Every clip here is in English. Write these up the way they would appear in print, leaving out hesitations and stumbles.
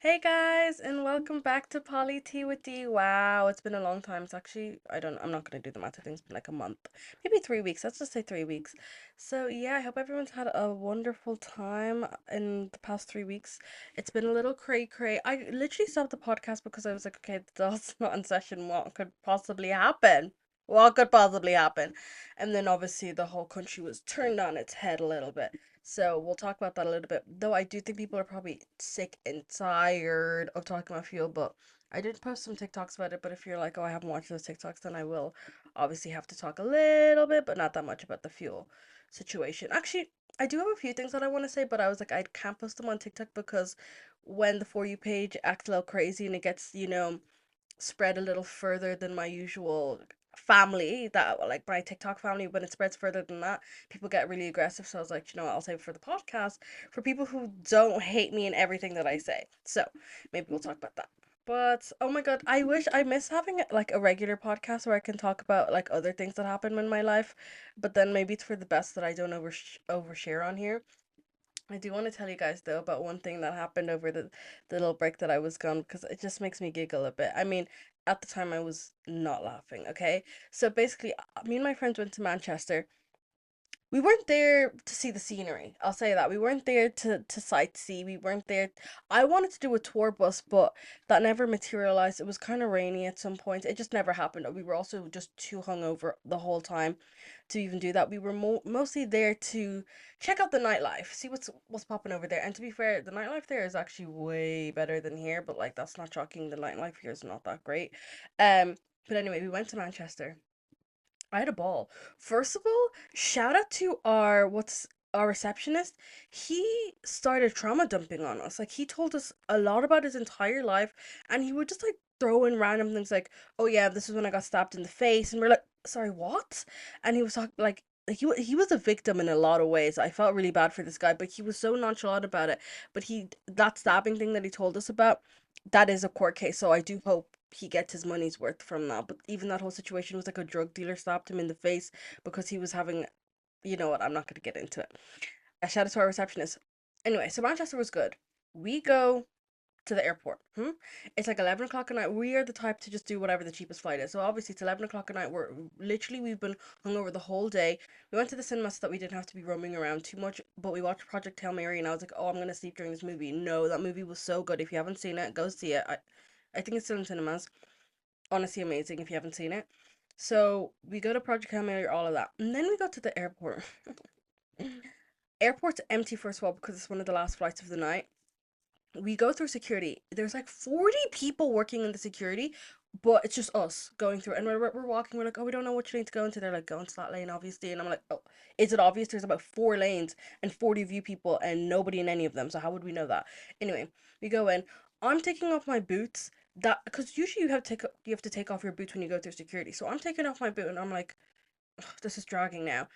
Hey guys, and welcome back to Polly Tea with D. Wow, it's been a long time. It's actually, I'm not gonna do the math. I think it's been like a month, maybe 3 weeks. Let's just say 3 weeks. So yeah, I hope everyone's had a wonderful time in the past 3 weeks. It's been a little cray cray. I literally stopped the podcast because I was like, okay, that's not in session. What could possibly happen? What could possibly happen? And then obviously the whole country was turned on its head a little bit. So we'll talk about that a little bit. Though I do think people are probably sick and tired of talking about fuel, but I did post some TikToks about it. But if you're like, oh, I haven't watched those TikToks, then I will obviously have to talk a little bit, but not that much about the fuel situation. Actually, I do have a few things that I want to say, but I was like, I can't post them on TikTok because when the For You page acts a little crazy and it gets, spread a little further than my usual family, that like my TikTok family, when it spreads further than that, people get really aggressive. So I was like, I'll save it for the podcast for people who don't hate me in everything that I say. So maybe we'll talk about that. But oh my god, I miss having like a regular podcast where I can talk about like other things that happen in my life. But then maybe it's for the best that I don't overshare on here. I do want to tell you guys though about one thing that happened over the little break that I was gone because it just makes me giggle a bit. I mean, at the time I was not laughing, okay? So basically, me and my friends went to Manchester. We weren't there to see the scenery. I'll say that. We weren't there to sightsee. We weren't there. I wanted to do a tour bus, but that never materialized. It was kind of rainy at some point. It just never happened. We were also just too hungover the whole time to even do that. We were mostly there to check out the nightlife, see what's popping over there. And to be fair, the nightlife there is actually way better than here, but like that's not shocking. The nightlife here is not that great. Um, but anyway, we went to Manchester. I had a ball. First of all, shout out to our receptionist. He started trauma dumping on us. Like he told us a lot about his entire life, and he would just like throw in random things like, "Oh yeah, this is when I got stabbed in the face," and we're like, "Sorry, what?" And he was talking like. He was a victim in a lot of ways. I felt really bad for this guy, but he was so nonchalant about it. But that stabbing thing that he told us about, that is a court case. So I do hope he gets his money's worth from that. But even that whole situation was like a drug dealer slapped him in the face because he was having, you know what, I'm not going to get into it. I shout out to our receptionist. Anyway, so Manchester was good. We go to the airport. It's like 11 o'clock at night. We are the type to just do whatever the cheapest flight is. So obviously it's 11 o'clock at night. We've been hungover the whole day. We went to the cinema so that we didn't have to be roaming around too much. But we watched Project Hail Mary and I was like, oh, I'm going to sleep during this movie. No, that movie was so good. If you haven't seen it, go see it. I think it's still in cinemas. Honestly amazing if you haven't seen it. So we go to Project Hail Mary, all of that. And then we go to the airport. Airport's empty first of all because it's one of the last flights of the night. We go through security. There's like 40 people working in the security, but it's just us going through. And we're walking, we're like, oh, we don't know which lane to go into. They're like, go into that lane, obviously. And I'm like, oh, is it obvious? There's about 4 lanes and 40 of you people and nobody in any of them. So how would we know that? Anyway, we go in. I'm taking off my boots. That because usually you have to take off your boots when you go through security. So I'm taking off my boot and I'm like, this is dragging now.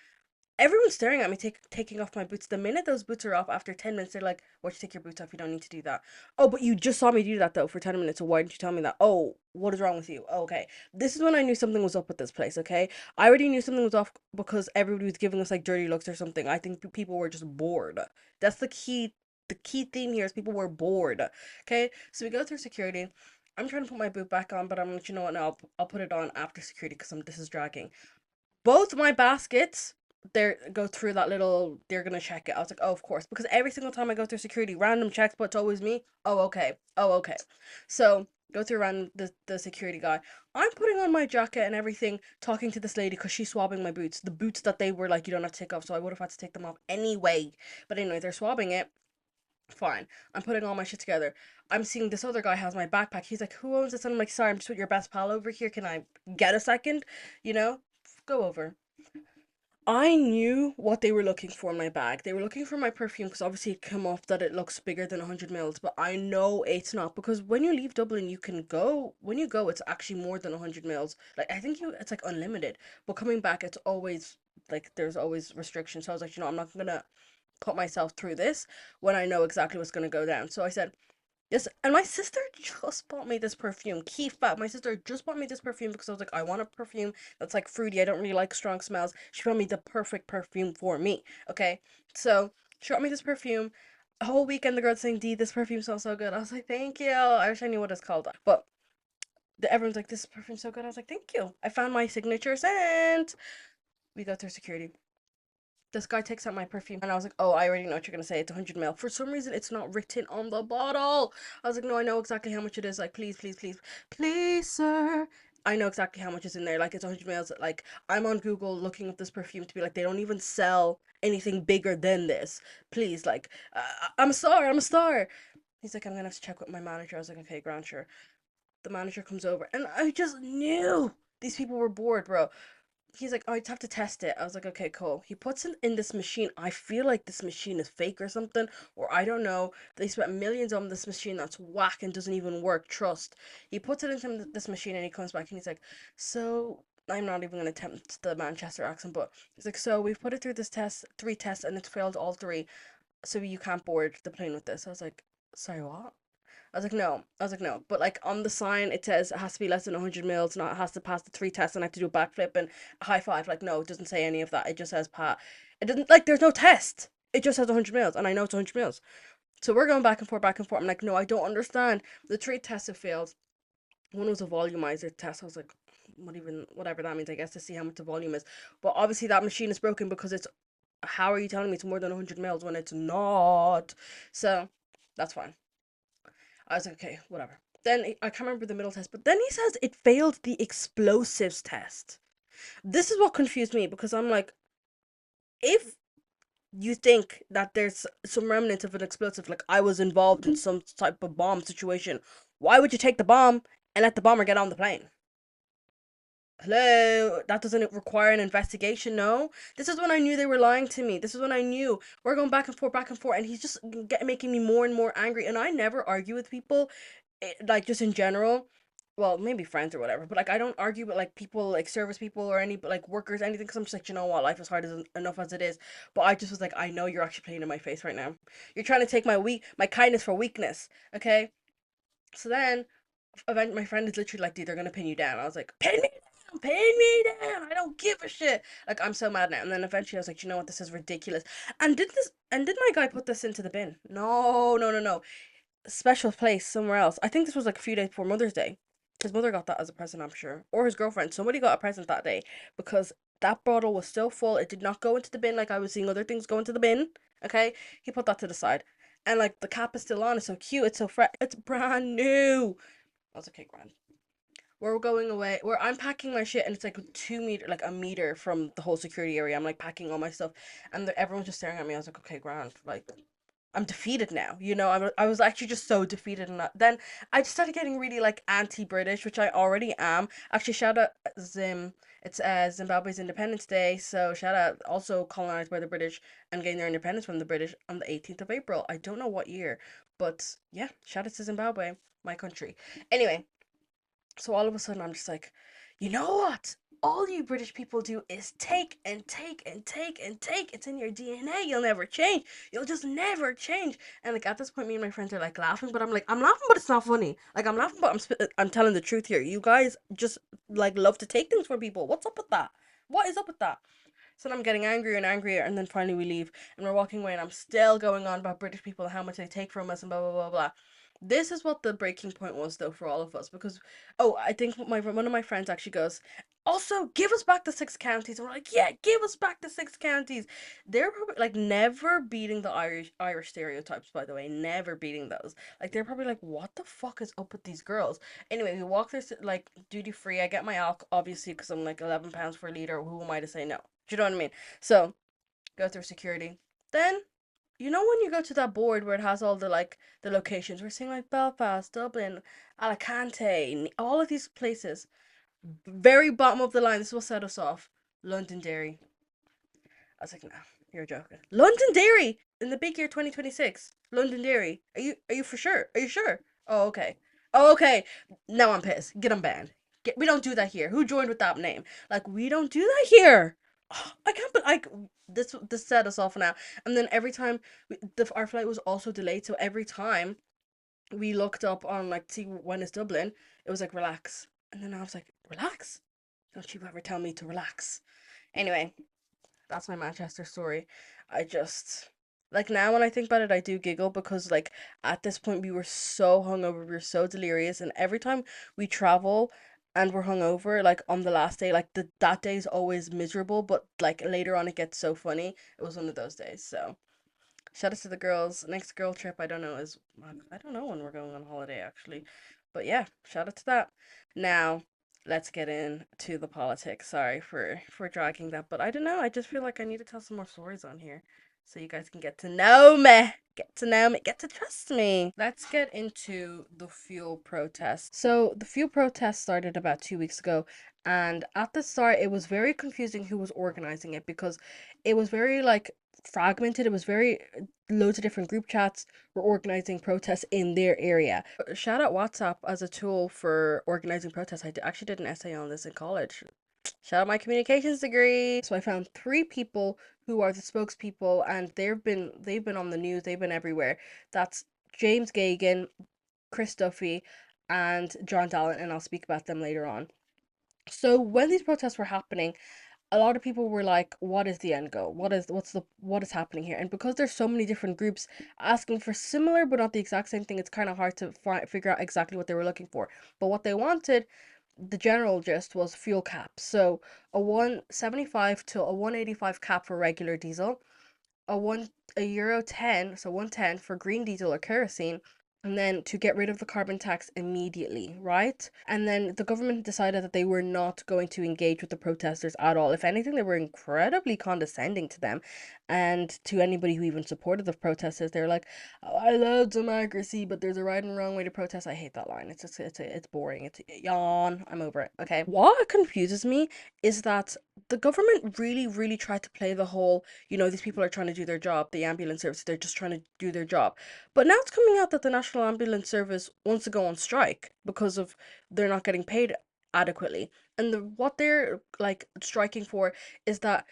Everyone's staring at me taking off my boots. The minute those boots are off, after 10 minutes, they're like, why'd you take your boots off? You don't need to do that. Oh, but you just saw me do that though for 10 minutes, so why didn't you tell me that? Oh, what is wrong with you? Oh, okay. This is when I knew something was up with this place, okay? I already knew something was off because everybody was giving us like dirty looks or something. I think people were just bored. That's the key theme here is people were bored. Okay? So we go through security. I'm trying to put my boot back on, but I'm like, you know what? No, I'll put it on after security because this is dragging. Both my baskets, they go through that little, they're gonna check it. I was like, oh, of course, because every single time I go through security, random checks, but it's always me. Oh, okay. Oh, okay. So go through random the security guy. I'm putting on my jacket and everything, talking to this lady because she's swabbing my boots. The boots that they were like, you don't have to take off, so I would have had to take them off anyway. But anyway, they're swabbing it. Fine. I'm putting all my shit together. I'm seeing this other guy has my backpack. He's like, who owns this? And I'm like, sorry, I'm just with your best pal over here. Can I get a second? You know? Go over. I knew what they were looking for in my bag. They were looking for my perfume because obviously it came off that it looks bigger than 100 mils, but I know it's not because when you leave Dublin, when you go, it's actually more than 100 mils. Like, I think it's like unlimited, but coming back, it's always like there's always restrictions. So I was like, I'm not gonna put myself through this when I know exactly what's gonna go down. So I said, yes, and my sister just bought me this perfume. Key fact, my sister just bought me this perfume because I was like, I want a perfume that's like fruity. I don't really like strong smells. She bought me the perfect perfume for me. Okay, so she bought me this perfume. A whole weekend the girls saying, "D, this perfume smells so good." I was like, "Thank you." I wish I knew what it's called, but everyone's like, "This perfume's so good." I was like, "Thank you." I found my signature scent. We go through security. This guy takes out my perfume, and I was like, "Oh, I already know what you're gonna say. It's 100 ml." For some reason, it's not written on the bottle. I was like, "No, I know exactly how much it is. Like, please, please, please, please, sir." I know exactly how much is in there. Like, it's 100 mils. Like, I'm on Google looking up this perfume to be like, they don't even sell anything bigger than this. Please, like, I'm a star. I'm a star. He's like, "I'm gonna have to check with my manager." I was like, "Okay, grand, sure." The manager comes over, and I just knew these people were bored, bro. He's like, "Oh, I'd have to test it." I was like, "Okay, cool." He puts it in this machine. I feel like this machine is fake or something, or I don't know. They spent millions on this machine that's whack and doesn't even work. Trust. He puts it into this machine and he comes back and he's like, "So." I'm not even gonna attempt the Manchester accent, but he's like, "So we've put it through this test, three tests, and it's failed all three. So you can't board the plane with this." I was like, "Sorry, what?" I was like, "No." I was like, "No." But like on the sign, it says it has to be less than 100 mils. Not it has to pass the three tests, and I have to do a backflip and a high five. Like, no, it doesn't say any of that. It just says pat. It doesn't like there's no test. It just says 100 mils, and I know it's 100 mils. So we're going back and forth, back and forth. I'm like, "No, I don't understand." The three tests have failed. One was a volumizer test. I was like, whatever that means, I guess, to see how much the volume is. But obviously that machine is broken because it's. How are you telling me it's more than 100 mils when it's not? So that's fine. I was like, "Okay, whatever." Then I can't remember the middle test, but then he says it failed the explosives test. This is what confused me because I'm like, if you think that there's some remnant of an explosive, like I was involved in some type of bomb situation, why would you take the bomb and let the bomber get on the plane? Hello, that doesn't require an investigation, no? This is when I knew they were lying to me. This is when I knew we're going back and forth, and he's just making me more and more angry. And I never argue with people, like just in general. Well, maybe friends or whatever, but like I don't argue with like people, like service people or any like workers, anything, because I'm just like, you know what, life is hard enough as it is. But I just was like, I know you're actually playing in my face right now. You're trying to take my kindness for weakness, okay? So then event my friend is literally like, "Dude, they're gonna pin you down." I was like, "Pin me down, pin me down. I don't give a shit." Like I'm so mad now. And then eventually I was like, "You know what, this is ridiculous." And did my guy put this into the bin? No, no, no, no. Special place somewhere else. I think this was like a few days before Mother's Day. His mother got that as a present, I'm sure. Or his girlfriend. Somebody got a present that day because that bottle was still full. It did not go into the bin like I was seeing other things go into the bin. Okay? He put that to the side. And like the cap is still on. It's so cute. It's so fresh. It's brand new. I was like, "Okay, grand." We're going away. Where I'm packing my shit, and it's like 2 meter, like a meter from the whole security area. I'm like packing all my stuff, and everyone's just staring at me. I was like, "Okay, grand." Like, I'm defeated now. I was actually just so defeated, and then I just started getting really like anti-British, which I already am. Actually, shout out Zim. It's Zimbabwe's Independence Day, so shout out also colonized by the British and getting their independence from the British on the 18th of April. I don't know what year, but yeah, shout out to Zimbabwe, my country. Anyway, so all of a sudden, I'm just like, "You know what? All you British people do is take and take and take and take. It's in your DNA. You'll never change. You'll just never change." And like at this point, me and my friends are like laughing, but I'm like, I'm laughing, but it's not funny. Like I'm laughing, but I'm telling the truth here. You guys just like love to take things from people. What's up with that? What is up with that? So then I'm getting angrier and angrier, and then finally we leave, and we're walking away, and I'm still going on about British people and how much they take from us and blah blah blah blah. This is what the breaking point was, though, for all of us, because I think my one of my friends actually goes, "Also, give us back the six counties," and we're like, "Yeah, give us back the six counties." They're probably like never beating the Irish stereotypes, by the way, never beating those. Like they're probably like, "What the fuck is up with these girls?" Anyway, we walk this like duty free. I get my alc obviously because I'm like £11 per liter. Who am I to say no? Do you know what I mean? So go through security. Then when you go to that board where it has all the like the locations, we're seeing like Belfast, Dublin, Alicante, all of these places. Very bottom of the line. This will set us off. Londonderry. I was like, "Nah, you're joking." Londonderry in the big year 2026. Londonderry. Are you for sure? Are you sure? Oh, okay. Oh, okay. Now I'm pissed. Get them banned. We don't do that here. Who joined with that name? Like we don't do that here. I can't. But like this set us off now. And then every time our flight was also delayed, so every time we looked up on like see when it's Dublin, it was like relax. And then I was like, relax? Don't you ever tell me to relax. Anyway, that's my Manchester story. I just Like now when I think about it, I do giggle because like at this point we were so hungover, we were so delirious, and every time we travel and we're hungover, like on the last day, like that day is always miserable, but like later on it gets so funny. It was one of those days. So shout out to the girls. Next girl trip, I don't know, is I don't know when we're going on holiday actually. But yeah, shout out to that. Now, let's get into the politics. Sorry for dragging that, but I don't know. I just feel like I need to tell some more stories on here so you guys can get to know me. Get to know me, get to trust me. Let's get into the fuel protest. So, the fuel protest started about 2 weeks ago, and at the start, it was very confusing who was organizing it because it was very like fragmented. It was very loads of different group chats were organizing protests in their area. Shout out WhatsApp as a tool for organizing protests. Actually did an essay on this in college. Shout out my communications degree. So I found three people who are the spokespeople, and they've been on the news. They've been everywhere. That's James Gagan, Chris Duffy, and John Dallin, and I'll speak about them later on. So when these protests were happening, a lot of people were like, what is the end goal? What is happening here? And because there's so many different groups asking for similar but not the exact same thing, it's kind of hard to figure out exactly what they were looking for. But what they wanted, the general gist, was fuel caps. So a 175 to a 185 cap for regular diesel, a euro 10, so 110 for green diesel or kerosene, and then to get rid of the carbon tax immediately, right? And then the government decided that they were not going to engage with the protesters at all. If anything, they were incredibly condescending to them and to anybody who even supported the protesters. They were like, oh, I love democracy, but there's a right and wrong way to protest. I hate that line. It's just, it's boring. It's yawn. I'm over it. Okay. What confuses me is that the government really, really tried to play the whole, these people are trying to do their job, the ambulance service, they're just trying to do their job. But now it's coming out that the National Ambulance Service wants to go on strike because of they're not getting paid adequately. And what they're like striking for is that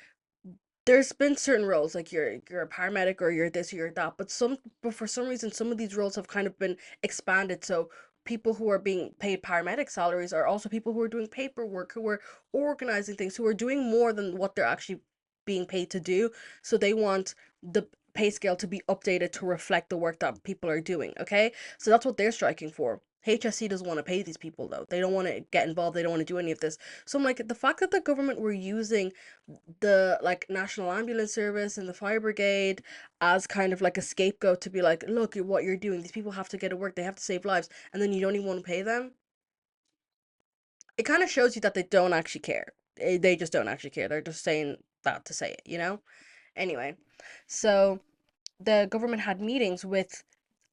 there's been certain roles like you're a paramedic or you're this or you're that, but for some reason some of these roles have kind of been expanded. So people who are being paid paramedic salaries are also people who are doing paperwork, who are organizing things, who are doing more than what they're actually being paid to do. So they want the pay scale to be updated to reflect the work that people are doing. Okay, so that's what they're striking for. HSC doesn't want to pay these people though. They don't want to get involved. They don't want to do any of this. So I'm like, the fact that the government were using the like National Ambulance Service and the fire brigade as kind of like a scapegoat to be like, look at what you're doing. These people have to get to work. They have to save lives, and then you don't even want to pay them. It kind of shows you that they don't actually care. They just don't actually care. They're just saying that to say it. Anyway, so the government had meetings with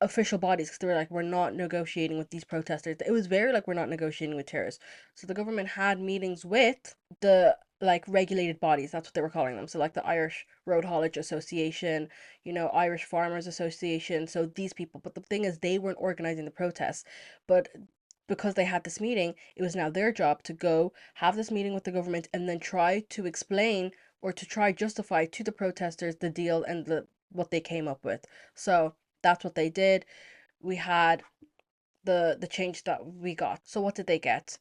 official bodies because they were like, we're not negotiating with these protesters. It was very like, we're not negotiating with terrorists. So the government had meetings with the like regulated bodies. That's what they were calling them. So like the Irish Road Haulage Association, Irish Farmers Association. So these people. But the thing is, they weren't organizing the protests. But because they had this meeting, it was now their job to go have this meeting with the government and then try to explain or to try justify to the protesters the deal and the what they came up with. So that's what they did. We had the change that we got. So what did they get?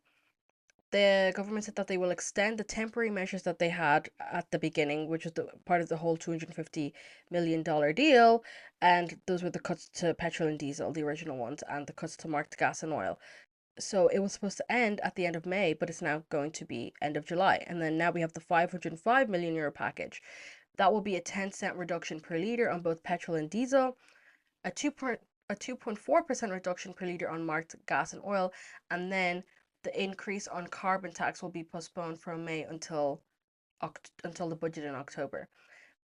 The government said that they will extend the temporary measures that they had at the beginning, which was the part of the whole $250 million deal, and those were the cuts to petrol and diesel, the original ones, and the cuts to marked gas and oil. So it was supposed to end at the end of May, but it's now going to be end of July. And then now we have the €505 million package. That will be a 10-cent reduction per litre on both petrol and diesel, a 2.4% reduction per litre on marked gas and oil, and then the increase on carbon tax will be postponed from May until the budget in October.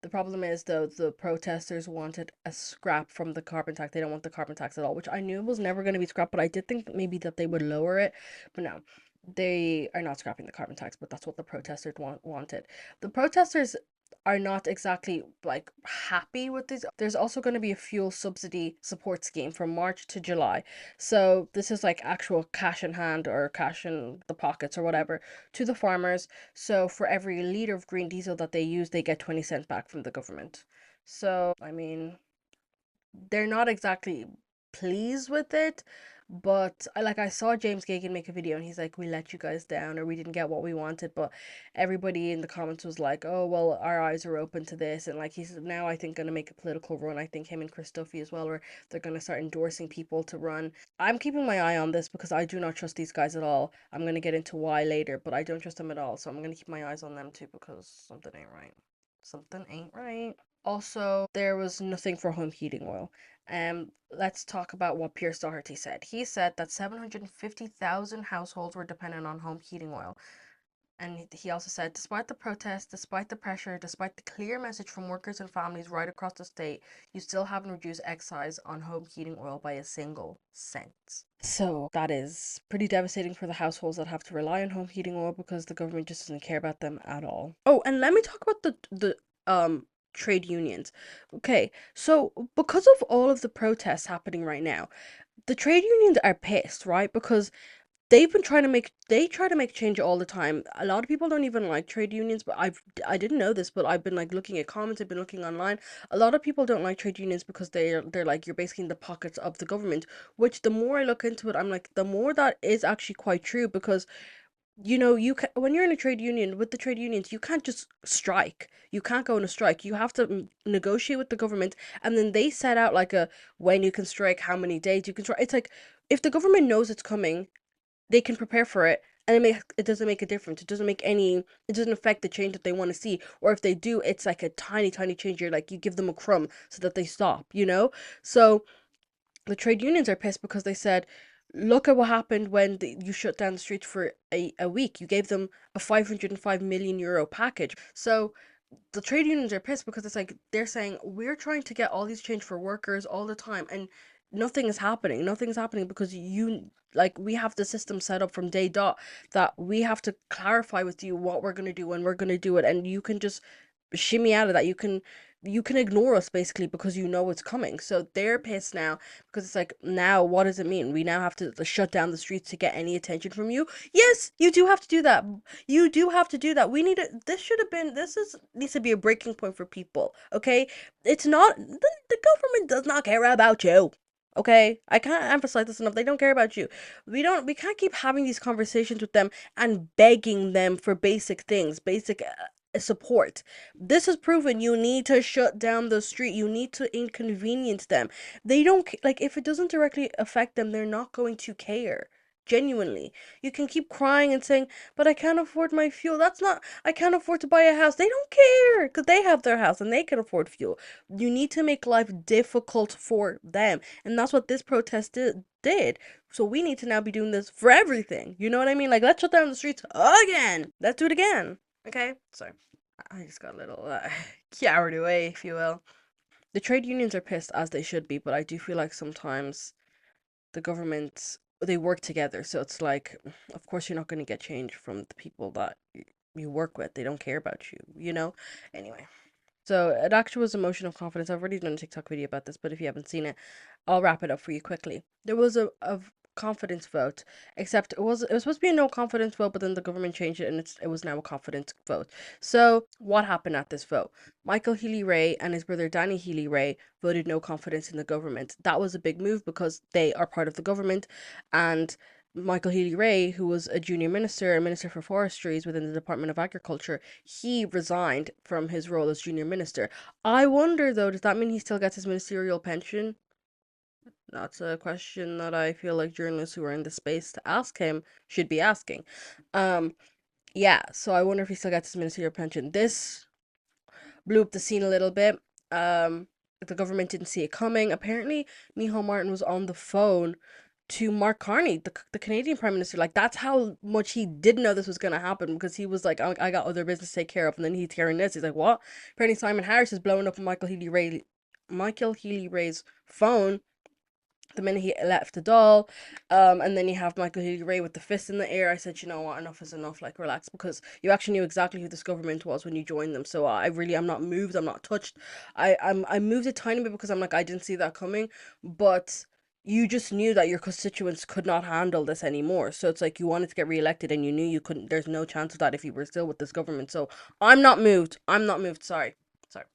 The problem is, though, the protesters wanted a scrap from the carbon tax. They don't want the carbon tax at all, which I knew was never going to be scrapped, but I did think that maybe that they would lower it. But no, they are not scrapping the carbon tax, but that's what the protesters wanted. The protesters are not exactly like happy with this. There's also going to be a fuel subsidy support scheme from March to July. So this is like actual cash in hand or cash in the pockets or whatever to the farmers. So for every liter of green diesel that they use, they get 20 cents back from the government. So, I mean, they're not exactly pleased with it, But I saw James Gagan make a video and he's like, we let you guys down or we didn't get what we wanted. But everybody in the comments was like, oh well, our eyes are open to this. And like he's now I think gonna make a political run. I think him and Chris Duffy as well, where they're gonna start endorsing people to run. I'm keeping my eye on this because I do not trust these guys at all. I'm gonna get into why later, but I don't trust them at all. So I'm gonna keep my eyes on them too because something ain't right. Something ain't right. Also, there was nothing for home heating oil. Let's talk about what Pierce Doherty said. He said that 750,000 households were dependent on home heating oil. And he also said, despite the protests, despite the pressure, despite the clear message from workers and families right across the state, you still haven't reduced excise on home heating oil by a single cent. So that is pretty devastating for the households that have to rely on home heating oil because the government just doesn't care about them at all. Oh, and let me talk about the trade unions. Okay, so because of all of the protests happening right now, the trade unions are pissed, right? Because they try to make change all the time. A lot of people don't even like trade unions, but I didn't know this, but I've been like looking at comments, I've been looking online. A lot of people don't like trade unions because they're like you're basically in the pockets of the government, which the more I look into it, I'm like the more that is actually quite true because you can when you're in a trade union with the trade unions, you can't just strike. You can't go on a strike. You have to negotiate with the government, and then they set out like a when you can strike, how many days you can strike. It's like if the government knows it's coming, they can prepare for it, and it doesn't make a difference. It doesn't affect the change that they want to see. Or if they do, it's like a tiny tiny change. You're like you give them a crumb so that they stop. So the trade unions are pissed because they said, look at what happened when you shut down the streets for a week. You gave them a 505 million euro package. So the trade unions are pissed because it's like they're saying we're trying to get all these change for workers all the time, and nothing is happening. Nothing is happening because we have the system set up from day dot that we have to clarify with you what we're going to do when we're going to do it, and you can just shimmy out of that. You can ignore us basically because you know it's coming. So they're pissed now because it's like, now what does it mean? We now have to shut down the streets to get any attention from you? Yes, you do have to do that. You do have to do that. We need it. This should have been. This is needs to be a breaking point for people. Okay, it's not. The government does not care about you. Okay, I can't emphasize this enough. They don't care about you. We can't keep having these conversations with them and begging them for basic things, basic support. This has proven you need to shut down the street. You need to inconvenience them. They don't like if it doesn't directly affect them, they're not going to care. Genuinely. You can keep crying and saying, but I can't afford my fuel. That's not, I can't afford to buy a house. They don't care because they have their house and they can afford fuel. You need to make life difficult for them. And that's what this protest did. So we need to now be doing this for everything. You know what I mean? Like, let's shut down the streets again. Let's do it again. Okay? Sorry. I just got a little carried away, if you will. The trade unions are pissed, as they should be, but I do feel like sometimes the government, they work together. So it's like, of course, you're not going to get change from the people that you work with. They don't care about you? Anyway. So it actually was a motion of confidence. I've already done a TikTok video about this, but if you haven't seen it, I'll wrap it up for you quickly. There was a confidence vote, except it was supposed to be a no confidence vote, but then the government changed it and it was now a confidence vote. So what happened at this vote? Michael Healy Rae and his brother Danny Healy Rae voted no confidence in the government. That was a big move because they are part of the government, and Michael Healy Rae, who was a junior minister and minister for forestries within the Department of Agriculture, he resigned from his role as junior minister. I wonder though, does that mean he still gets his ministerial pension? That's a question that I feel like journalists who are in the space to ask him should be asking. Um, yeah, so I wonder if he still gets his ministerial pension. This blew up the scene a little bit. Um, the government didn't see it coming. Apparently, Micheál Martin was on the phone to Mark Carney, the Canadian Prime Minister. Like, that's how much he didn't know this was going to happen because he was like, I got other business to take care of. And then he's hearing this. He's like, what? Apparently, Simon Harris is blowing up Michael Healy Ray's phone the minute he left the doll. And then you have Michael Healy Rae with the fist in the air. I said, you know what, enough is enough, like relax, because you actually knew exactly who this government was when you joined them. So I'm not moved, I'm not touched. I moved a tiny bit because I'm like, I didn't see that coming, but you just knew that your constituents could not handle this anymore. So it's like you wanted to get reelected and you knew you couldn't, there's no chance of that if you were still with this government. So I'm not moved. I'm not moved. Sorry. Sorry.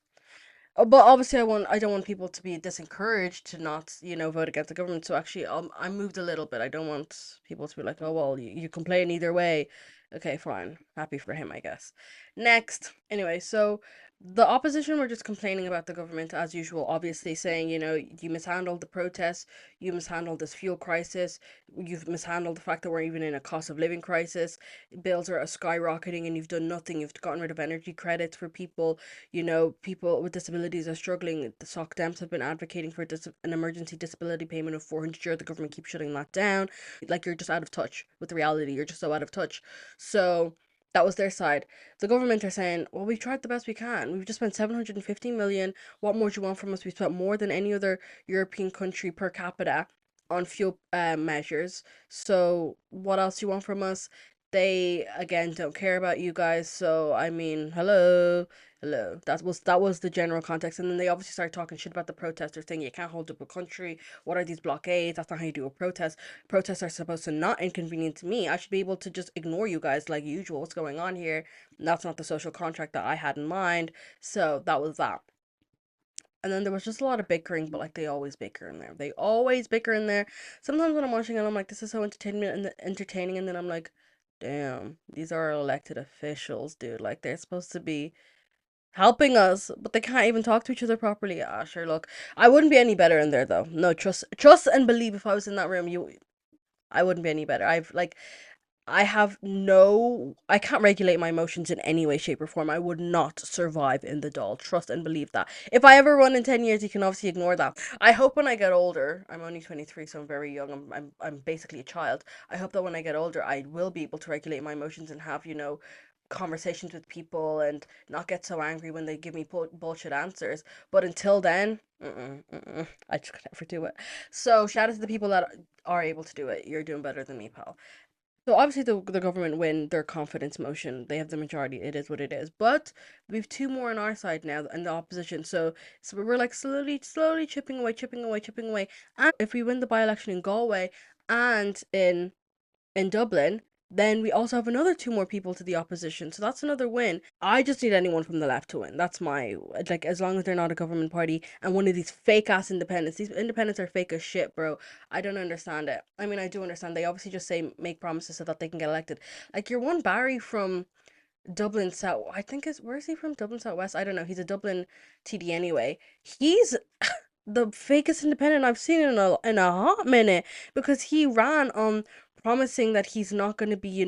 But obviously, I don't want people to be disencouraged to not, vote against the government. So actually, I moved a little bit. I don't want people to be like, oh well, you complain either way. Okay, fine. Happy for him, I guess. Next, anyway, so the opposition were just complaining about the government as usual. Obviously, saying, you mishandled the protests, you mishandled this fuel crisis, you've mishandled the fact that we're even in a cost of living crisis. Bills are skyrocketing, and you've done nothing. You've gotten rid of energy credits for people. People with disabilities are struggling. The SOC Dems have been advocating for an emergency disability payment of 400 €. The government keeps shutting that down. Like, you're just out of touch with reality. You're just so out of touch. So that was their side. The government are saying, well, we've tried the best we can. We've just spent 750 million. What more do you want from us? We've spent more than any other European country per capita on fuel measures. So what else do you want from us? They again don't care about you guys. So I mean, hello. That was the general context, and then they obviously started talking shit about the protesters, saying you can't hold up a country. What are these blockades? That's not how you do a protest. Protests are supposed to not inconvenience me. I should be able to just ignore you guys like usual. What's going on here? That's not the social contract that I had in mind. So that was that. And then there was just a lot of bickering, but like they always bicker in there. They always bicker in there. Sometimes when I'm watching it, I'm like, this is so entertaining, and then I'm like, damn, these are our elected officials, dude. Like they're supposed to be helping us, but they can't even talk to each other properly. Ah, sure. Look, I wouldn't be any better in there though. No, trust and believe. If I was in that room, I wouldn't be any better. I can't regulate my emotions in any way, shape, or form. I would not survive in the doll. Trust and believe that. If I ever run in 10 years, you can obviously ignore that. I hope when I get older, I'm only 23, so I'm very young. I'm basically a child. I hope that when I get older, I will be able to regulate my emotions and have, conversations with people and not get so angry when they give me bullshit answers. But until then, I just could never do it. So shout out to the people that are able to do it. You're doing better than me, pal. So obviously the government win their confidence motion. They have the majority. It is what it is. But we've two more on our side now and the opposition. So we're like slowly chipping away, chipping away, chipping away. And if we win the by-election in Galway and in Dublin, then we also have another two more people to the opposition. So that's another win. I just need anyone from the left to win. That's my like as long as they're not a government party and one of these fake ass independents. These independents are fake as shit, bro. I don't understand it. I mean, I do understand. They obviously just say make promises so that they can get elected. Like your one Barry from Dublin South, I think is where is he from? Dublin South West. I don't know. He's a Dublin TD anyway. He's the fakest independent I've seen in a hot minute because he ran on promising that he's not going to be,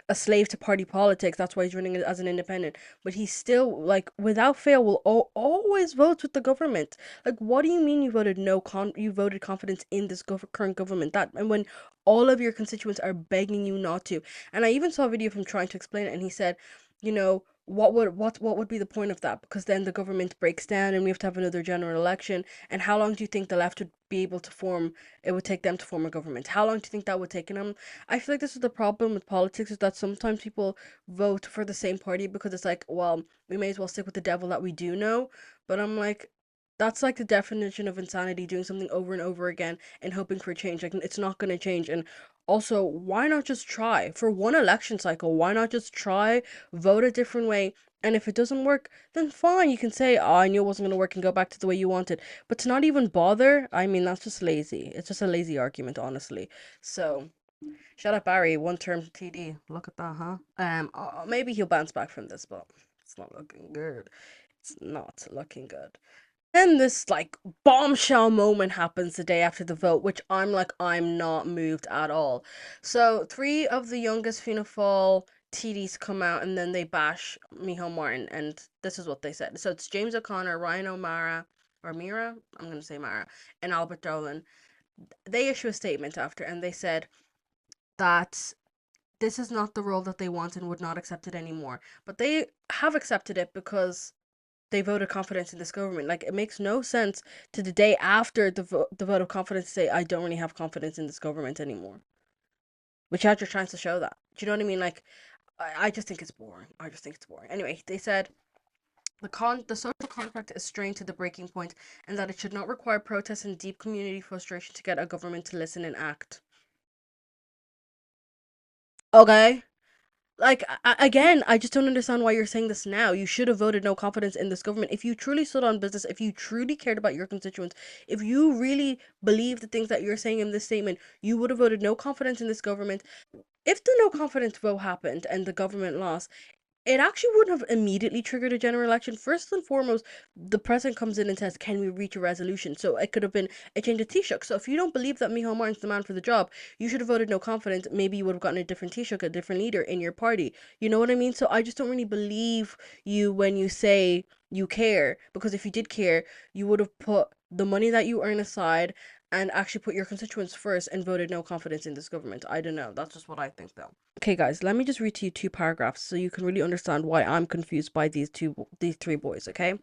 a slave to party politics. That's why he's running as an independent. But he still, like, without fail, will always vote with the government. Like, what do you mean you voted you voted confidence in this current government? That and when all of your constituents are begging you not to. And I even saw a video of him trying to explain it, and he said, what would be the point of that? Because then the government breaks down and we have to have another general election. And how long do you think the left would be able to form? It would take them to form a government. How long do you think that would take? And I feel like this is the problem with politics is that sometimes people vote for the same party because it's like, well, we may as well stick with the devil that we do know. But I'm like, that's like the definition of insanity, doing something over and over again and hoping for change. Like it's not gonna change. And also, why not just try for one election cycle? Why not just try, vote a different way? And if it doesn't work, then fine. You can say, "Oh, I knew it wasn't gonna work," and go back to the way you wanted. But to not even bother, I mean, that's just lazy. It's just a lazy argument, honestly. So, shut up, Barry. One term TD. Look at that, huh? Maybe he'll bounce back from this, but it's not looking good. It's not looking good. Then this like bombshell moment happens the day after the vote, which I'm not moved at all. So three of the youngest Fianna Fáil TDs come out and then they bash Micheál Martin, and this is what they said. So it's James O'Connor, Ryan O'Mara, or Mira, I'm gonna say Mara, and Albert Dolan. They issue a statement after, and they said that this is not the role that they want and would not accept it anymore. But they have accepted it because they voted confidence in this government. Like it makes no sense to the day after the vote of confidence to say I don't really have confidence in this government anymore. Which had your chance to show that. Do you know what I mean? Like I just think it's boring. I just think it's boring. Anyway, they said the social contract is strained to the breaking point, and that it should not require protests and deep community frustration to get a government to listen and act. Okay. Like, again, I just don't understand why you're saying this now. You should have voted no confidence in this government. If you truly stood on business, if you truly cared about your constituents, if you really believe the things that you're saying in this statement, you would have voted no confidence in this government. If the no confidence vote happened and the government lost, it actually wouldn't have immediately triggered a general election. First and foremost, the president comes in and says, "Can we reach a resolution?" So it could have been a change of Taoiseach. So if you don't believe that Micheál Martin's the man for the job, you should have voted no confidence. Maybe you would have gotten a different Taoiseach, a different leader in your party. You know what I mean? So I just don't really believe you when you say you care, because if you did care, you would have put the money that you earn aside and actually put your constituents first and voted no confidence in this government. I don't know. That's just what I think, though. Okay, guys, let me just read to you two paragraphs so you can really understand why I'm confused by these three boys, okay?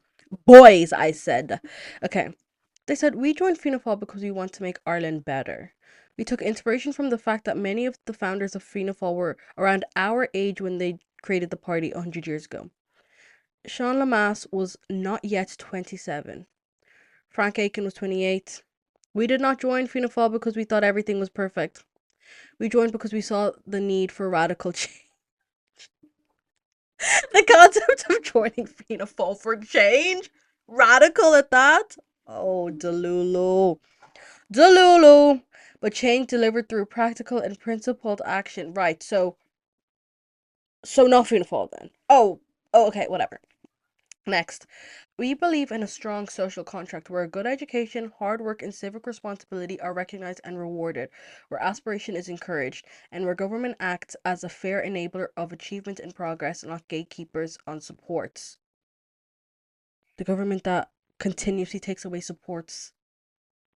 Boys, I said. Okay. They said, "We joined Fianna Fáil because we want to make Ireland better. We took inspiration from the fact that many of the founders of Fianna Fáil were around our age when they created the party 100 years ago. Sean Lamass was not yet 27. Frank Aiken was 28. We did not join Fianna Fáil because we thought everything was perfect. We joined because we saw the need for radical change." The concept of joining Fianna Fáil for change? Radical at that? Oh, Delulu. Delulu. But change delivered through practical and principled action. Right, so not Fianna Fáil then. Oh, okay, whatever. Next. We believe in a strong social contract where good education, hard work, and civic responsibility are recognized and rewarded, where aspiration is encouraged, and where government acts as a fair enabler of achievement and progress, not gatekeepers on supports. The government that continuously takes away supports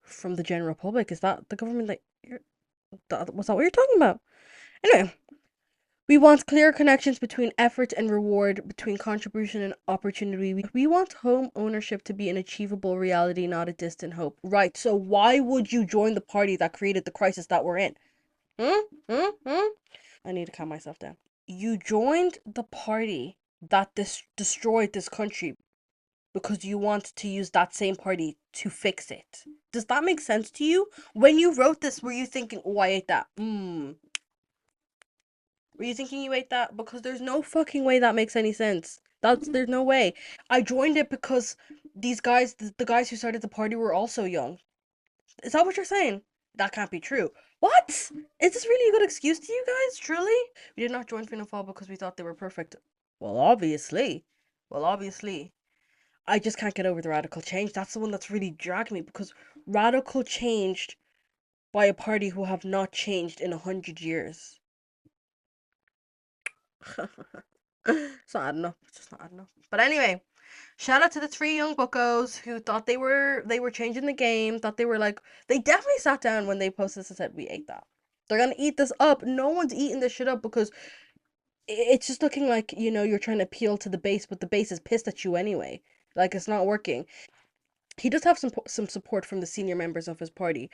from the general public, is that the government that was that what you're talking about? Anyway, we want clear connections between effort and reward, between contribution and opportunity. We want home ownership to be an achievable reality, not a distant hope. Right, so why would you join the party that created the crisis that we're in? Hmm? Hmm? Hmm? I need to calm myself down. You joined the party that destroyed this country because you want to use that same party to fix it. Does that make sense to you? When you wrote this, were you thinking, "Oh, I ate that"? Were you thinking you ate that? Because there's no fucking way that makes any sense. There's no way. I joined it because these guys, the guys who started the party, were also young. Is that what you're saying? That can't be true. What? Is this really a good excuse to you guys? Truly? We did not join Fianna Fáil because we thought they were perfect. Well, obviously. Well, obviously. I just can't get over the radical change. That's the one that's really dragged me, because radical changed by a party who have not changed in 100 years. It's not adding up. It's just not adding up. But anyway, shout out to the three young buckos who thought they were changing the game. Thought they were like, they definitely sat down when they posted this and said, "We ate that. They're gonna eat this up." No one's eating this shit up because it's just looking like, you're trying to appeal to the base, but the base is pissed at you anyway. Like, it's not working. He does have some support from the senior members of his party,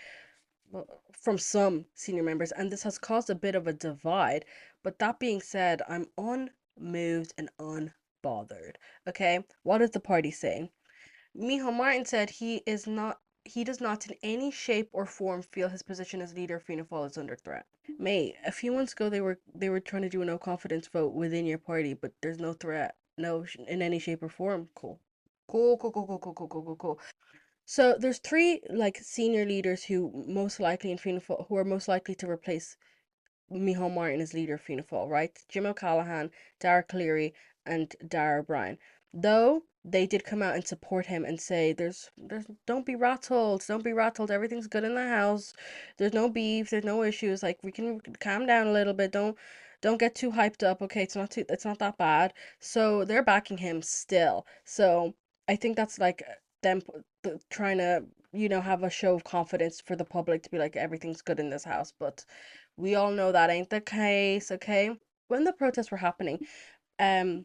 from some senior members, and this has caused a bit of a divide. But that being said, I'm unmoved and unbothered. Okay, what is the party saying? Micheál Martin said he does not in any shape or form feel his position as leader of Fianna Fáil is under threat. Mate, a few months ago they were trying to do a no confidence vote within your party, but there's no threat, no in any shape or form. Cool. Cool, cool, cool, cool, cool, cool, cool, cool, cool. So there's three like senior leaders who most likely in Fianna Fáil, who are most likely to replace Micheál Martin as leader of Fianna Fáil, right? Jim O'Callaghan, Dara Cleary, and Dara O'Brien. Though they did come out and support him and say, "There's don't be rattled, don't be rattled. Everything's good in the house. There's no beef, there's no issues. Like we can calm down a little bit. Don't get too hyped up. Okay, it's not that bad." So they're backing him still. So I think that's like them trying to have a show of confidence for the public to be like, everything's good in this house, but we all know that ain't the case, okay? When the protests were happening, um,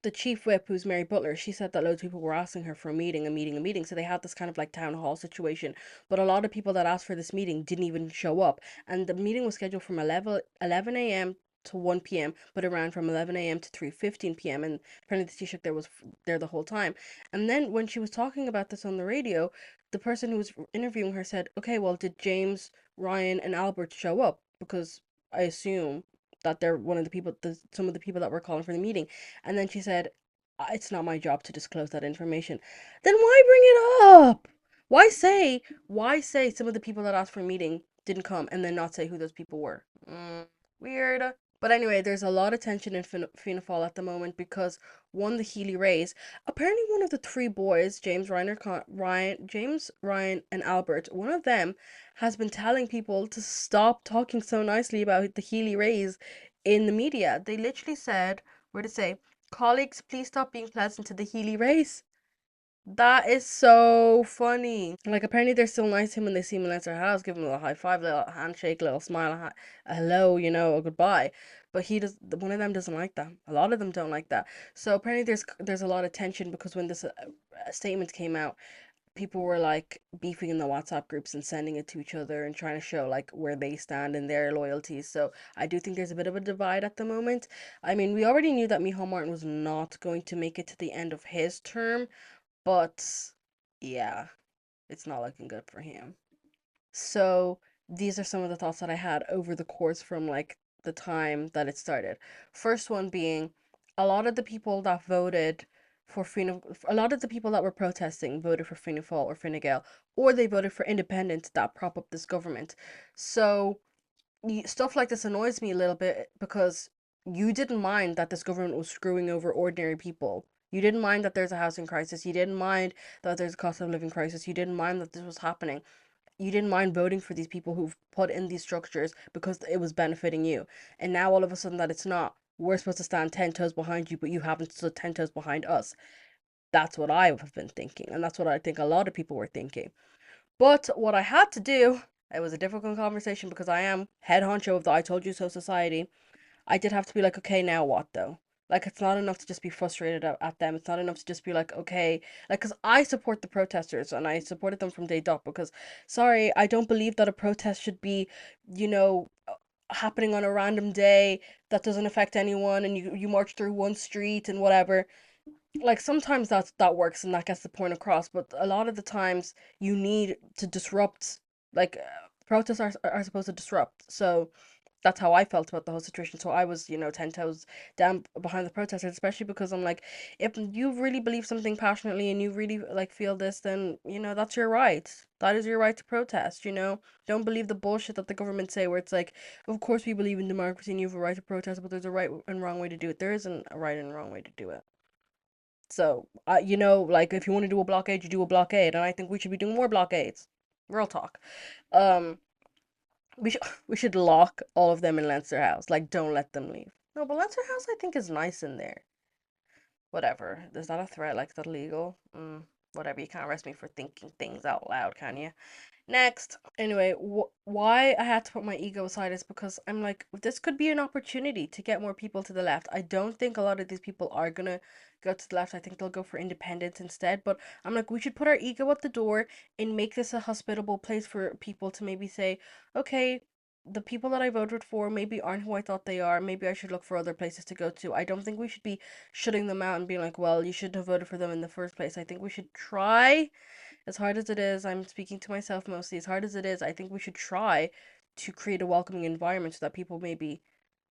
the chief whip, who's Mary Butler, she said that loads of people were asking her for a meeting, a meeting, a meeting. So they had this kind of like town hall situation. But a lot of people that asked for this meeting didn't even show up. And the meeting was scheduled from 11 a.m. to 1 p.m., but around from 11 a.m. to 3:15 p.m. And apparently the Taoiseach there was there the whole time. And then when she was talking about this on the radio, the person who was interviewing her said, "Okay, well, did James, Ryan, and Albert show up? Because I assume that they're one of the people, some of the people that were calling for the meeting. And then she said, It's not my job to disclose that information." Then why bring it up? Why say, why say some of the people that asked for a meeting didn't come and then not say who those people were? Weird. But anyway, there's a lot of tension in Fianna Fáil at the moment because one, the Healy Rays, apparently one of the three boys, James, Ryan, and Albert, one of them has been telling people to stop talking so nicely about the Healy Rays in the media. They literally said, where to say, "Colleagues, please stop being pleasant to the Healy Rays." That is so funny. Like, apparently they're still nice to him when they see him in their house, give him a little high five, little handshake, little smile, a hello, a goodbye. But one of them doesn't like that. A lot of them don't like that. So apparently there's a lot of tension because when this statement came out, people were like beefing in the WhatsApp groups and sending it to each other and trying to show like where they stand and their loyalties. So I do think there's a bit of a divide at the moment. I mean, we already knew that Micheál Martin was not going to make it to the end of his term, but yeah, it's not looking good for him. So these are some of the thoughts that I had over the course from like the time that it started. First one being a lot of the people that voted for a lot of the people that were protesting voted for Fianna Fáil or Fine Gael, or they voted for independents that prop up this government. So stuff like this annoys me a little bit because you didn't mind that this government was screwing over ordinary people. You didn't mind that there's a housing crisis. You didn't mind that there's a cost of living crisis. You didn't mind that this was happening. You didn't mind voting for these people who've put in these structures because it was benefiting you. And now all of a sudden that it's not. We're supposed to stand 10 toes behind you, but you haven't stood 10 toes behind us. That's what I have been thinking. And that's what I think a lot of people were thinking. But what I had to do, it was a difficult conversation because I am head honcho of the I told you so society. I did have to be like, okay, now what though? Like, it's not enough to just be frustrated at them. It's not enough to just be like, okay, like, because I support the protesters and I supported them from day dot because, sorry, I don't believe that a protest should be, you know, happening on a random day that doesn't affect anyone and you march through one street and whatever. Like, sometimes that works and that gets the point across, but a lot of the times you need to disrupt, like, protests are supposed to disrupt. So, that's how I felt about the whole situation. So I was, 10 toes down behind the protesters, especially because I'm like, if you really believe something passionately and you really like feel this, then, that's your right. That is your right to protest. Don't believe the bullshit that the government say where it's like, of course we believe in democracy and you have a right to protest, but there's a right and wrong way to do it. There isn't a right and wrong way to do it. So, like if you want to do a blockade, you do a blockade, and I think we should be doing more blockades. Real talk. Um, we should we should lock all of them in Leinster House. Like, don't let them leave. No, but Leinster House I think is nice in there. Whatever. Is that a threat? Like, is that illegal? Whatever. You can't arrest me for thinking things out loud, can you? Next. Anyway, why I had to put my ego aside is because I'm like, this could be an opportunity to get more people to the left. I don't think a lot of these people are gonna go to the left. I think they'll go for independence instead. But I'm like, we should put our ego at the door and make this a hospitable place for people to maybe say, okay, the people that I voted for maybe aren't who I thought they are. Maybe I should look for other places to go to. I don't think we should be shutting them out and being like, well, you shouldn't have voted for them in the first place. I think we should try as hard as it is, I'm speaking to myself mostly, as hard as it is, I think we should try to create a welcoming environment so that people maybe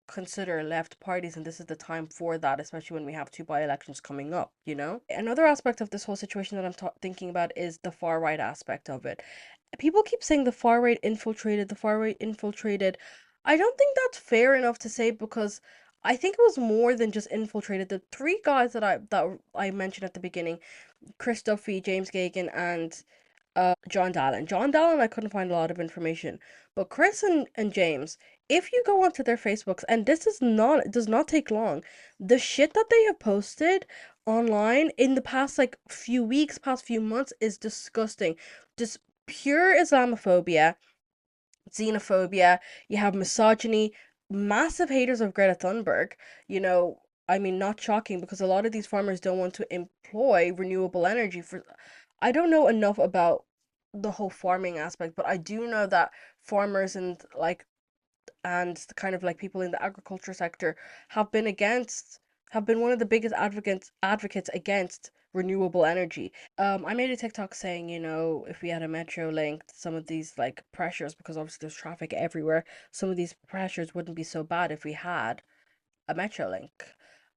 consider left parties, and this is the time for that, especially when we have two by-elections coming up. Another aspect of this whole situation that I'm thinking about is the far right aspect of it. People keep saying the far right infiltrated. I don't think that's fair enough to say because I think it was more than just infiltrated. The three guys that I mentioned at the beginning, Chris Duffy, James Gagan, and John Dallin. John Dallin, I couldn't find a lot of information, but Chris and James, if you go onto their Facebooks, and this is not, it does not take long, the shit that they have posted online in the past like few weeks, past few months is disgusting. Just pure Islamophobia, xenophobia, you have misogyny, massive haters of Greta Thunberg. You know, I mean, not shocking because a lot of these farmers don't want to employ renewable energy for. I don't know enough about the whole farming aspect, but I do know that farmers and kind of like people in the agriculture sector have been against have been one of the biggest advocates against renewable energy. I made a TikTok saying, if we had a metro link, some of these like pressures, because obviously there's traffic everywhere, some of these pressures wouldn't be so bad if we had a metro link.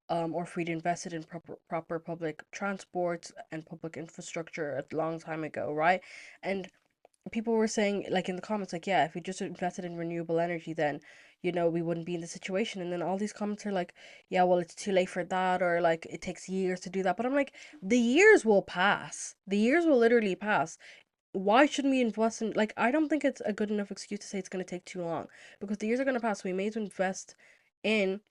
Or if we'd invested in proper public transport and public infrastructure a long time ago, right? And people were saying, like in the comments, like, yeah, if we just invested in renewable energy, then we wouldn't be in the situation. And then all these comments are like, yeah, well, it's too late for that, or like it takes years to do that. But I'm like, the years will pass. The years will literally pass. Why shouldn't we invest in, like, I don't think it's a good enough excuse to say it's going to take too long, because the years are going to pass. We may as well invest in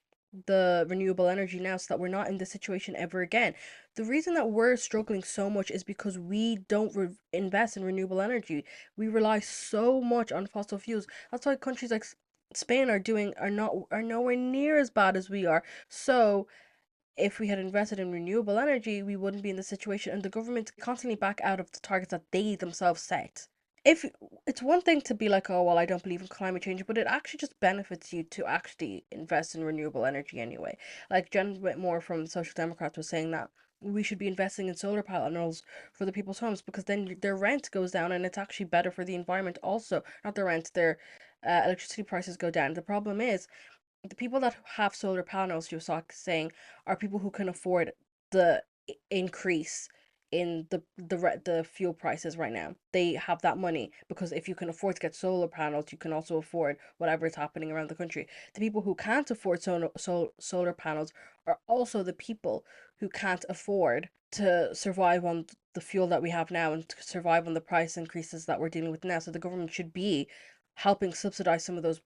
the renewable energy now so that we're not in this situation ever again. The reason that we're struggling so much is because we don't invest in renewable energy. We rely so much on fossil fuels. That's why countries like Spain are nowhere near as bad as we are. So if we had invested in renewable energy, we wouldn't be in this situation, and the government constantly back out of the targets that they themselves set. If It's one thing to be like, oh, well, I don't believe in climate change, but it actually just benefits you to actually invest in renewable energy anyway. Like Jen Whitmore from the Social Democrats was saying that we should be investing in solar panels for the people's homes, because then their rent goes down and it's actually better for the environment also. Not their rent, their electricity prices go down. The problem is the people that have solar panels, you saw saying, are people who can afford the increase in the fuel prices right now. They have that money, because if you can afford to get solar panels, you can also afford whatever is happening around the country. The people who can't afford solar panels are also the people who can't afford to survive on the fuel that we have now, and to survive on the price increases that we're dealing with now. So the government should be helping subsidize some of those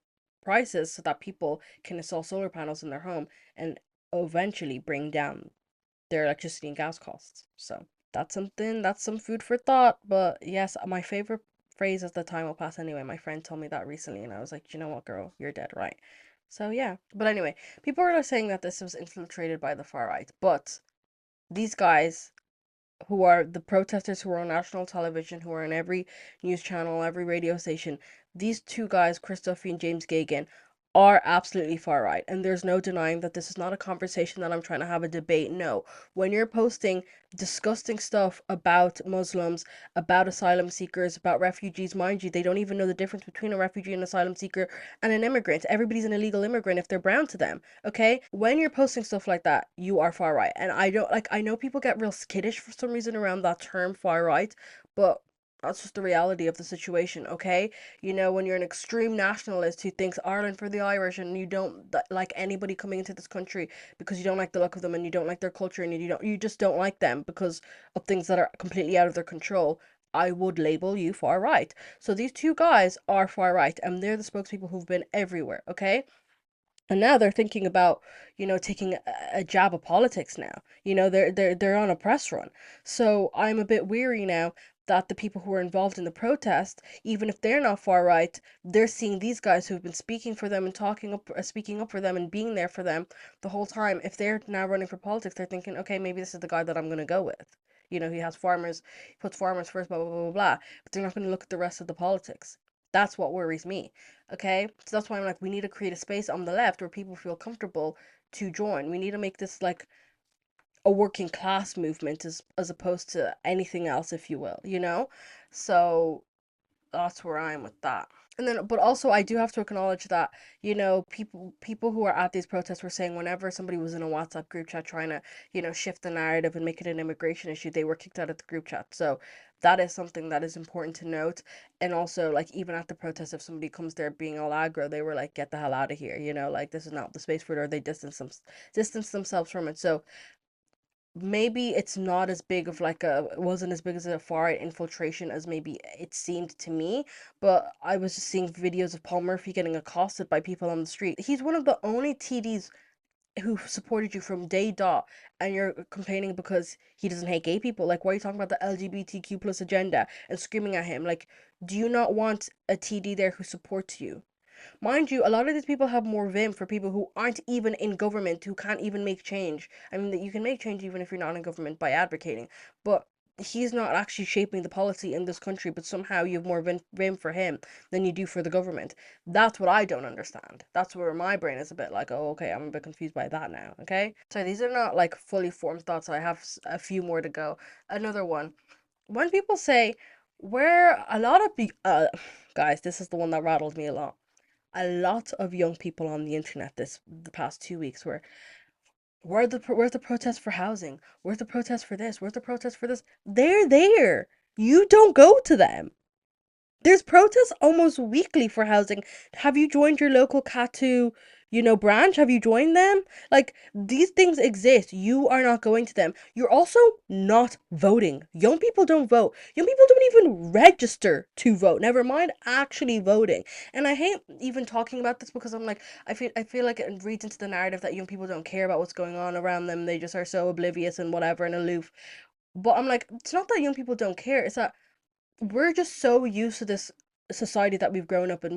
prices so that people can install solar panels in their home and eventually bring down their electricity and gas costs. So that's some food for thought. But yes, my favorite phrase is the time will pass anyway. My friend told me that recently, and I was like, you know what, girl, you're dead right. So yeah. But anyway, people are saying that this was infiltrated by the far right, but these guys who are the protesters who are on national television, who are on every news channel, every radio station. These two guys, Christophe and James Gagan, are absolutely far right. And there's no denying that this is not a conversation that I'm trying to have a debate. No. When you're posting disgusting stuff about Muslims, about asylum seekers, about refugees, mind you, they don't even know the difference between a refugee and asylum seeker and an immigrant. Everybody's an illegal immigrant if they're brown to them. Okay? When you're posting stuff like that, you are far right. And I don't like, I know people get real skittish for some reason around that term far right, but that's just the reality of the situation, okay? When you're an extreme nationalist who thinks Ireland for the Irish, and you don't like anybody coming into this country because you don't like the look of them, and you don't like their culture, and you just don't like them because of things that are completely out of their control, I would label you far right. So these two guys are far right, and they're the spokespeople who've been everywhere, okay? And now they're thinking about, taking a jab of politics now. They're on a press run. So I'm a bit weary now that the people who are involved in the protest, even if they're not far right, they're seeing these guys who've been speaking for them and speaking up for them and being there for them the whole time. If they're now running for politics, they're thinking, okay, maybe this is the guy that I'm gonna go with. He has farmers, he puts farmers first, blah blah blah blah blah. But they're not gonna look at the rest of the politics. That's what worries me. Okay, so that's why I'm like, we need to create a space on the left where people feel comfortable to join. We need to make this like a working class movement, as opposed to anything else, if you will. So that's where I am with that. And then, but also, I do have to acknowledge that, people who are at these protests were saying whenever somebody was in a WhatsApp group chat trying to, shift the narrative and make it an immigration issue, they were kicked out of the group chat. So that is something that is important to note. And also, like, even at the protest, if somebody comes there being all aggro, they were like, get the hell out of here, like, this is not the space for it, or they distance themselves from it. So maybe it's not as big of like it wasn't as big as a far right infiltration as maybe it seemed to me. But I was just seeing videos of Paul Murphy getting accosted by people on the street. He's one of the only TDs who supported you from day dot, and you're complaining because he doesn't hate gay people. Like, why are you talking about the LGBTQ plus agenda and screaming at him? Like, do you not want a TD there who supports you? Mind you, a lot of these people have more vim for people who aren't even in government, who can't even make change. I mean, that you can make change even if you're not in government by advocating. But he's not actually shaping the policy in this country, but somehow you have more vim for him than you do for the government. That's what I don't understand. That's where my brain is a bit like, oh, okay, I'm a bit confused by that now. Okay, so these are not like fully formed thoughts. I have a few more to go. Another one. When people say, where a lot of guys, this is the one that rattled me a lot. A lot of young people on the internet the past 2 weeks were, where's the protest for housing? Where's the protest for this? Where's the protest for this? They're there. You don't go to them. There's protests almost weekly for housing. Have you joined your local Katu, branch? Have you joined them? Like, these things exist. You are not going to them. You're also not voting. Young people don't vote. Young people don't even register to vote. Never mind actually voting. And I hate even talking about this because I'm like, I feel like it reads into the narrative that young people don't care about what's going on around them. They just are so oblivious and whatever and aloof. But I'm like, it's not that young people don't care. It's that we're just so used to this society that we've grown up in.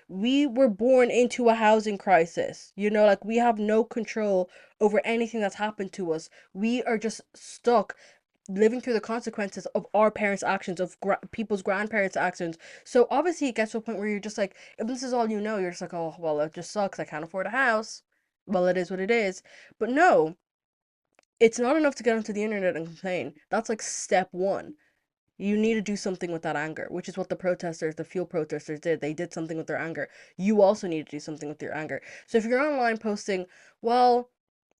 We were born into a housing crisis. Like, we have no control over anything that's happened to us. We are just stuck living through the consequences of our parents' actions, of people's grandparents' actions. So obviously it gets to a point where you're just like, if this is all you know, you're just like, oh well, it just sucks. I can't afford a house. Well, it is what it is. But no, it's not enough to get onto the internet and complain. That's like step one. You need to do something with that anger, which is what the fuel protesters did. They did something with their anger. You also need to do something with your anger. So if you're online posting, well,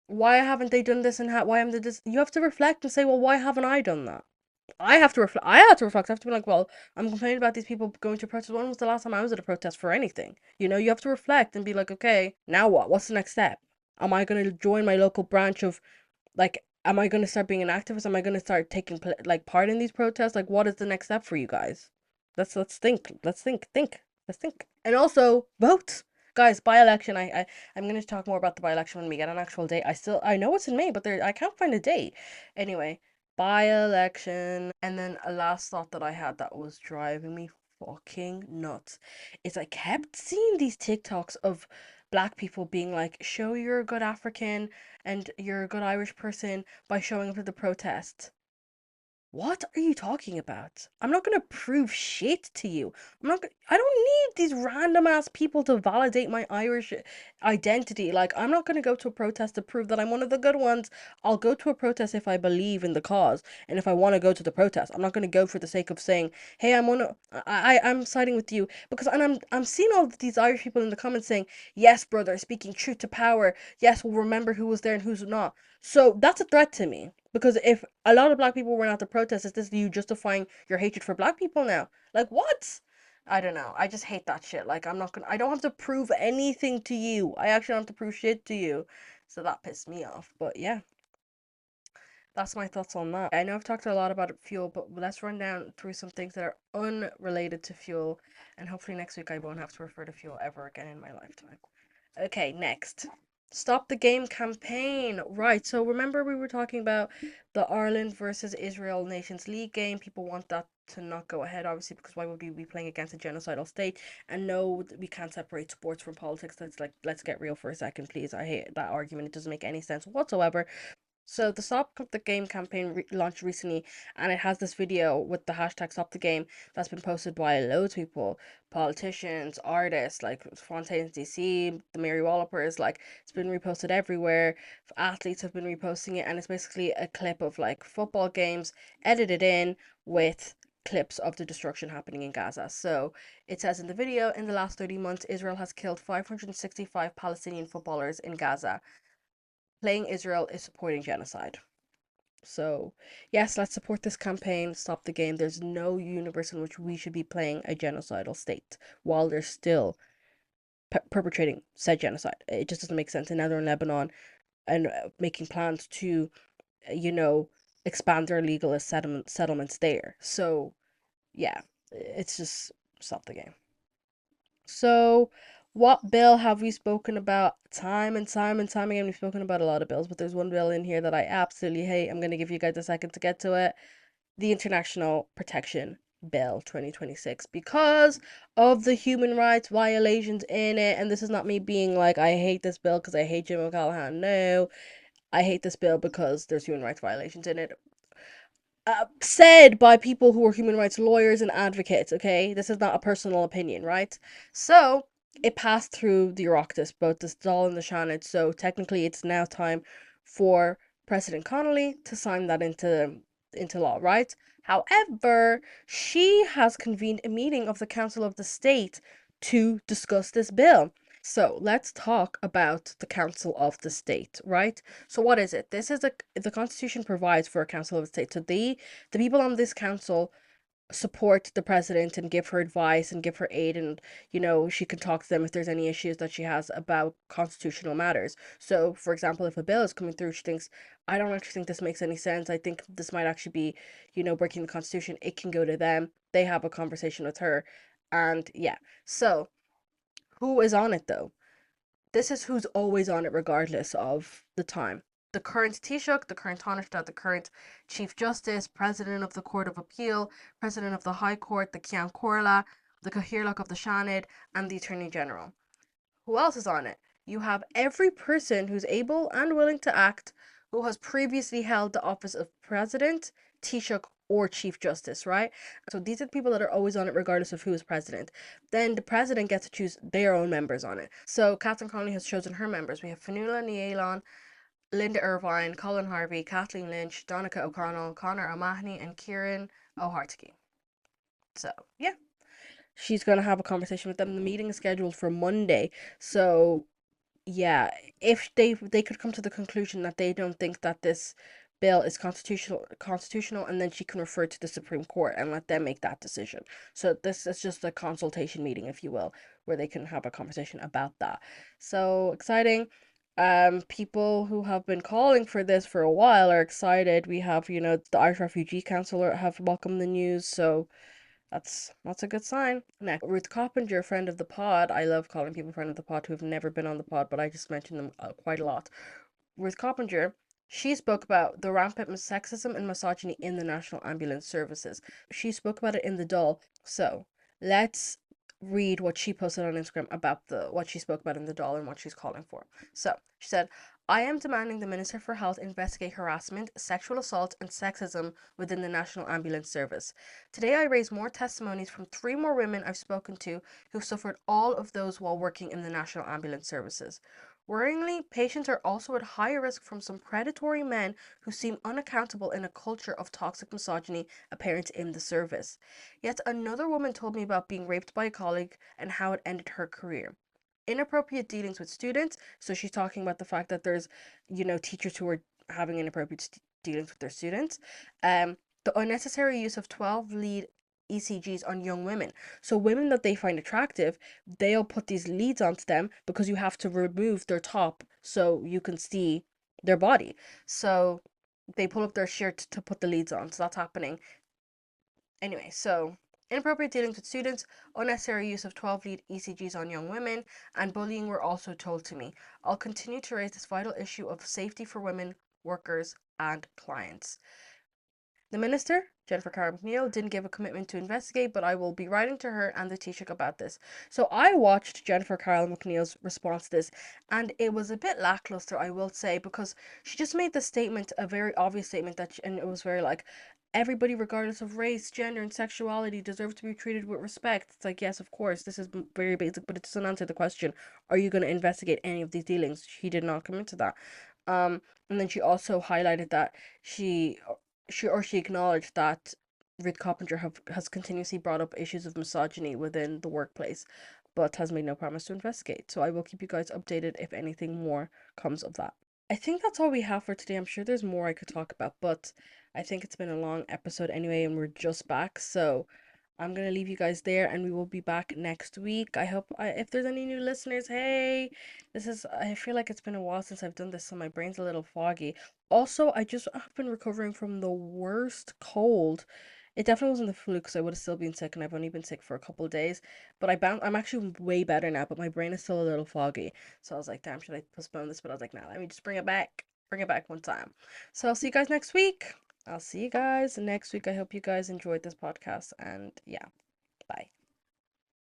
why haven't they done this, and why haven't they this? You have to reflect and say, well, why haven't I done that? I have to reflect. I have to reflect. I have to be like, well, I'm complaining about these people going to protest. When was the last time I was at a protest for anything? You have to reflect and be like, okay, now what? What's the next step? Am I going to join my local branch of, like, am I going to start being an activist? Am I going to start taking like part in these protests? Like, what is the next step for you guys? Let's think. Let's think. And also vote. Guys, by-election. I'm going to talk more about the by-election when we get an actual date. I know it's in May, but I can't find a date. Anyway, by-election. And then a last thought that I had that was driving me fucking nuts is I kept seeing these TikToks of black people being like, show you're a good African and you're a good Irish person by showing up to the protest. What are you talking about? I'm not gonna prove shit to you. I don't need these random ass people to validate my Irish identity. Like, I'm not gonna go to a protest to prove that I'm one of the good ones. I'll go to a protest if I believe in the cause and if I want to go to the protest. I'm not gonna go for the sake of saying, hey, I'm siding with you, because, and I'm seeing all of these Irish people in the comments saying, yes, brother, speaking truth to power. Yes, we'll remember who was there and who's not. So that's a threat to me. Because if a lot of black people were not to protest, is this you justifying your hatred for black people now? Like, what? I don't know. I just hate that shit. Like, I don't have to prove anything to you. I actually don't have to prove shit to you. So that pissed me off. But yeah, that's my thoughts on that. I know I've talked a lot about fuel, but let's run down through some things that are unrelated to fuel. And hopefully next week I won't have to refer to fuel ever again in my lifetime. Okay, next. Stop the Game campaign. Right, so remember we were talking about the Ireland versus Israel Nations League game. People want that to not go ahead, obviously, because why would we be playing against a genocidal state? And no, we can't separate sports from politics. Let's get real for a second, please. I hate that argument. It doesn't make any sense whatsoever. So the Stop the Game campaign launched recently, and it has this video with the hashtag Stop the Game that's been posted by loads of people, politicians, artists like Fontaines DC, the Mary Wallopers. Like, it's been reposted everywhere. Athletes have been reposting it, and it's basically a clip of like football games edited in with clips of the destruction happening in Gaza. So it says in the video, in the last 30 months, Israel has killed 565 Palestinian footballers in Gaza. Playing Israel is supporting genocide. So, yes, let's support this campaign, stop the game. There's no universe in which we should be playing a genocidal state while they're still perpetrating said genocide. It just doesn't make sense. And now they're in Lebanon and making plans to, you know, expand their legal settlements there. So, yeah, it's just stop the game. So, what bill have we spoken about time and time and time again? We've spoken about a lot of bills, but there's one bill in here that I absolutely hate. I'm going to give you guys a second to get to it. The International Protection Bill 2026, because of the human rights violations in it. And this is not me being like, I hate this bill because I hate Jim O'Callaghan. No, I hate this bill because there's human rights violations in it. said by people who are human rights lawyers and advocates, okay? This is not a personal opinion, right? So, it passed through the Oireachtas, both the Dáil and the Seanad, so technically it's now time for President Connolly to sign that into law, right? However, she has convened a meeting of the Council of the State to discuss this bill. So let's talk about the Council of the State, right? So what is it? This is the Constitution provides for a Council of the State. So the people on this council support the president and give her advice and give her aid, and she can talk to them if there's any issues that she has about constitutional matters. So for example, if a bill is coming through, she thinks, I don't actually think this makes any sense, I think this might actually be breaking the constitution, it can go to them, they have a conversation with her. And yeah, so who is on it though? This is who's always on it regardless of the time. The current Taoiseach, the current Taoiseach, the current Chief Justice, President of the Court of Appeal, President of the High Court, the Ceann Comhairle, the Cathaoirleach of the Seanad, and the Attorney General. Who else is on it? You have every person who's able and willing to act who has previously held the office of President, Taoiseach, or Chief Justice, right? So these are the people that are always on it regardless of who is president. Then the president gets to choose their own members on it. So Catherine Connolly has chosen her members. We have Fionnuala Ní Éileán, Linda Irvine, Colin Harvey, Kathleen Lynch, Donica O'Connell, Conor O'Mahony, and Kieran O'Hartke. So yeah, she's gonna have a conversation with them. The meeting is scheduled for Monday. So yeah, if they could come to the conclusion that they don't think that this bill is constitutional, and then she can refer to the Supreme Court and let them make that decision. So this is just a consultation meeting, if you will, where they can have a conversation about that. So exciting. People who have been calling for this for a while are excited. We have, the Irish Refugee Council have welcomed the news, so that's a good sign. Next, Ruth Coppinger, friend of the pod. I love calling people friend of the pod who have never been on the pod, but I just mention them quite a lot. Ruth Coppinger, she spoke about the rampant sexism and misogyny in the National Ambulance Services. She spoke about it in the Dáil. So let's read what she posted on Instagram about what she spoke about in the Dáil and what she's calling for. So she said, I am demanding the Minister for Health investigate harassment, sexual assault, and sexism within the National Ambulance Service. Today I raise more testimonies from 3 more women I've spoken to who suffered all of those while working in the National Ambulance Services. Worryingly, patients are also at higher risk from some predatory men who seem unaccountable in a culture of toxic misogyny apparent in the service. Yet another woman told me about being raped by a colleague and how it ended her career. Inappropriate dealings with students. So she's talking about the fact that there's, teachers who are having inappropriate dealings with their students. The unnecessary use of 12 lead ECGs on young women. So women that they find attractive, they'll put these leads onto them because you have to remove their top so you can see their body. So they pull up their shirt to put the leads on. So that's happening. Anyway, so inappropriate dealings with students, unnecessary use of 12 lead ECGs on young women, and bullying were also told to me. I'll continue to raise this vital issue of safety for women, workers, and clients. The minister, Jennifer Carroll McNeill, didn't give a commitment to investigate, but I will be writing to her and the Taoiseach about this. So I watched Jennifer Carroll McNeill's response to this, and it was a bit lackluster, I will say, because she just made the statement, a very obvious statement, and it was very like, everybody, regardless of race, gender, and sexuality, deserves to be treated with respect. It's like, yes, of course, this is very basic, but it doesn't answer the question. Are you going to investigate any of these dealings? She did not commit to that. And then she also highlighted that she acknowledged that Ruth Coppinger has continuously brought up issues of misogyny within the workplace, but has made no promise to investigate. So I will keep you guys updated if anything more comes of that. I think that's all we have for today. I'm sure there's more I could talk about, but I think it's been a long episode anyway, and we're just back. So I'm gonna leave you guys there, and we will be back next week. I hope if there's any new listeners, hey, I feel like it's been a while since I've done this, so my brain's a little foggy. Also, I just have been recovering from the worst cold. It definitely wasn't the flu because I would have still been sick, and I've only been sick for a couple of days. But I'm actually way better now, but my brain is still a little foggy. So I was like, damn, should I postpone this? But I was like, nah, let me just bring it back. Bring it back one time. So I'll see you guys next week. I'll see you guys next week. I hope you guys enjoyed this podcast, and yeah, bye.